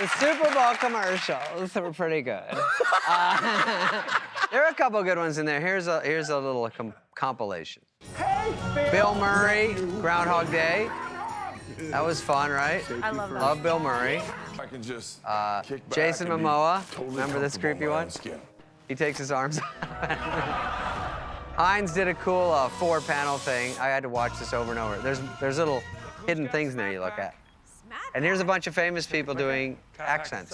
The Super Bowl commercials were pretty good. There are a couple good ones in there. Here's a little compilation. Hey, Bill Murray, Groundhog Day. That was fun, right? I love that. Love Bill Murray. I can just kick back Jason and be Momoa. totally Remember this comfortable creepy in my one? own skin. He takes his arms out. Heinz did a cool 4-panel thing. I had to watch this over and over. There's little hidden things in there you look at. And here's a bunch of famous people doing accents.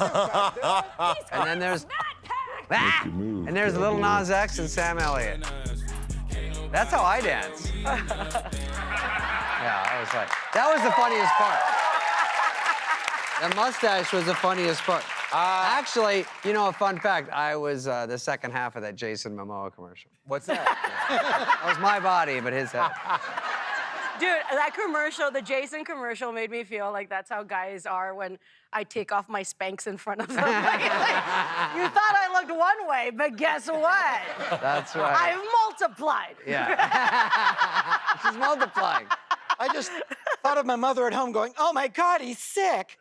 And then there's and there's Lil Nas X and Sam Elliott. That's how I dance. Yeah, that was the funniest part. The mustache was the funniest part. Actually, you know, a fun fact, I was the second half of that Jason Momoa commercial. What's that? That was my body, but his head. Dude, that commercial, the Jason commercial, made me feel like that's how guys are when I take off my Spanx in front of them. Like, you thought I looked one way, but guess what? That's right. I've multiplied. Yeah. She's multiplying. I just thought of my mother at home going, oh my God, he's sick.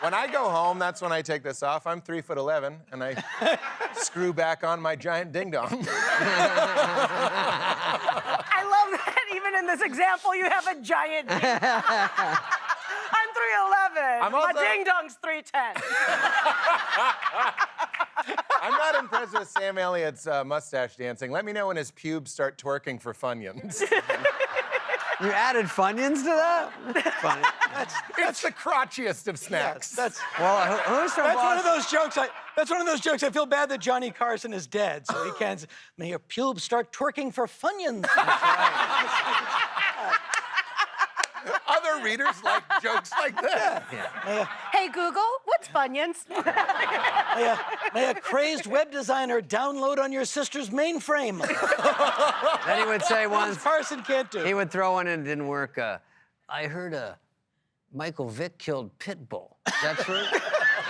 When I go home, that's when I take this off. I'm 3'11", and I screw back on my giant ding-dong. I love that even in this example, you have a giant ding. I'm 3'11". My ding-dong's 3'10". I'm not impressed with Sam Elliott's mustache dancing. Let me know when his pubes start twerking for Funyuns. You added Funyuns to that? Funny. It's the crotchiest of snacks. Yes, Well, who's from that's Boston? one of those jokes. That's one of those jokes. I feel bad that Johnny Carson is dead, so he can't. May your pubes start twerking for Funyuns. Other readers like jokes like that. Yeah. Hey, Google, what's Funyuns? May a crazed web designer download on your sister's mainframe. Then he would say once, Carson can't do. he would throw one and it didn't work. I heard Michael Vick killed Pitbull. Is that true?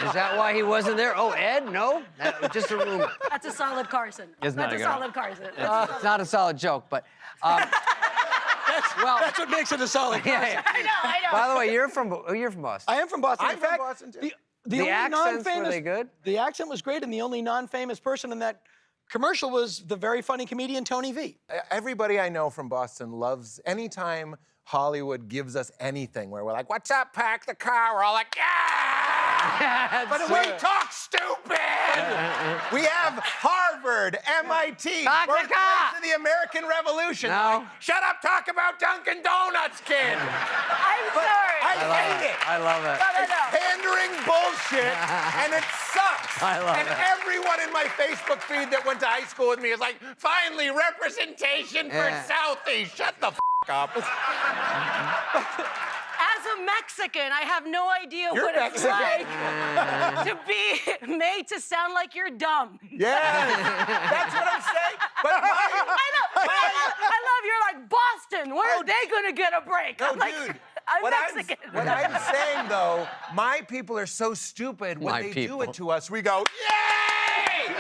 Is that why he wasn't there? Oh, Ed? No? That was just a rumor. That's a solid Carson. It's not That's a a good solid Carson. It's not a solid joke, but... That's what makes it a solid Carson. yeah. I know. By the way, you're from Boston. I am from Boston. I'm In from fact, Boston, too. The The only accents, were non-famous, they good? The accent was great, and the only non-famous person in that commercial was the very funny comedian Tony V. Everybody I know from Boston loves anytime Hollywood gives us anything where we're like, what's up, pack the car? We're all like, yeah! But we talk stupid! We have Harvard, MIT, Pack the car! birthplace of the American Revolution. No. Like, shut up, talk about Dunkin' Donuts, kid! I'm sorry. I hate it. I love it. It's pandering bullshit, and it sucks. I love and it. everyone in my Facebook feed that went to high school with me is like, finally, representation for Yeah. Southie. Shut the up. As a Mexican, I have no idea You're what it's Mexican. like to be made to sound like you're dumb. Yes, that's what I'm saying. But I love you're like, Boston, when are they gonna get a break? No, I'm like, dude. I'm What Mexican. what I'm saying, though, my people are so stupid when My they people. do it to us, we go, yay!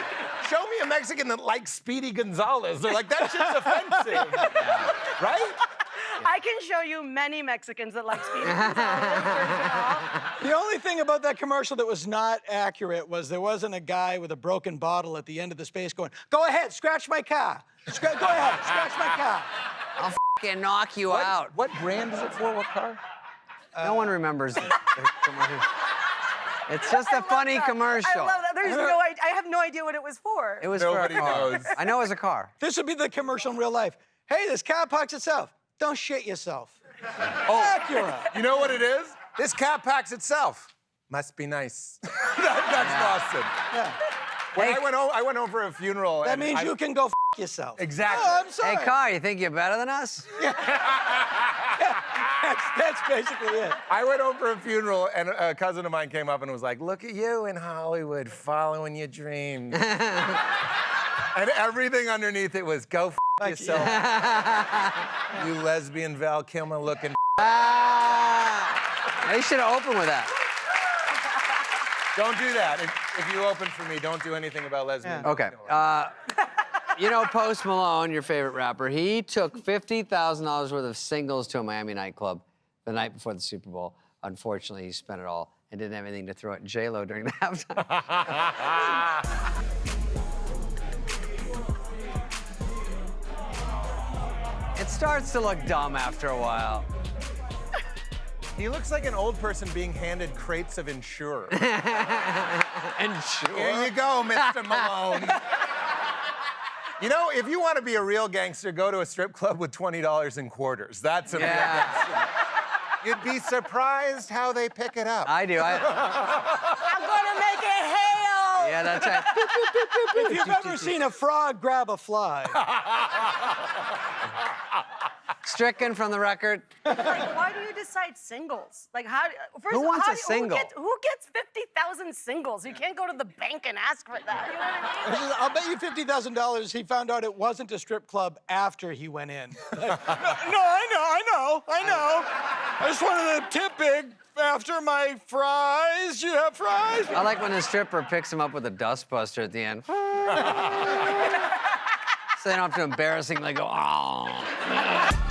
Show me a Mexican that likes Speedy Gonzalez. They're like, that shit's offensive. Right? I can show you many Mexicans that like Speedy Gonzalez, first of all. The only thing about that commercial that was not accurate was there wasn't a guy with a broken bottle at the end of the space going, go ahead, scratch my car. Go ahead, scratch my car. I'll fucking knock you out. What brand is it for? What car? No one remembers the commercial. It's just a funny commercial. I love that. There's no idea. I have no idea what it was for. It was Nobody for a car. knows. I know it was a car. This would be the commercial in real life. Hey, this car parks itself. Don't shit yourself. Oh, Accurate. you know what it is? This cat packs itself. Must be nice. That's Boston. Yeah. When I went over a funeral. That and means I- you can go f yourself. Exactly. Oh, I'm sorry. Hey, car, you think you're better than us? That's basically it. I went over a funeral, and a cousin of mine came up and was like, look at you in Hollywood following your dreams. And everything underneath it was, go f yourself. You lesbian Val Kilmer looking. They should have opened with that. Don't do that. If you open for me, don't do anything about lesbian. Okay. You know Post Malone, your favorite rapper, he took $50,000 worth of singles to a Miami nightclub the night before the Super Bowl. unfortunately, he spent it all and didn't have anything to throw at J-Lo during the halftime. It starts to look dumb after a while. He looks like an old person being handed crates of Ensure. Ensure? Here you go, Mr. Malone. You know, if you want to be a real gangster, go to a strip club with $20 in quarters. That's a real gangster. You'd be surprised how they pick it up. I do. I'm gonna make it hail. Yeah, that's right. If you've ever seen a frog grab a fly. Stricken from the record. Like, why do you decide singles? Like, how? First, Who wants how a do- single? Who gets 50,000 singles? You can't go to the bank and ask for that. You know what I mean? I'll bet you $50,000 he found out it wasn't a strip club after he went in. No, I know. I just wanted to tip big after my fries. You have fries? I like when the stripper picks him up with a dustbuster at the end. So they don't have to embarrassingly go, oh.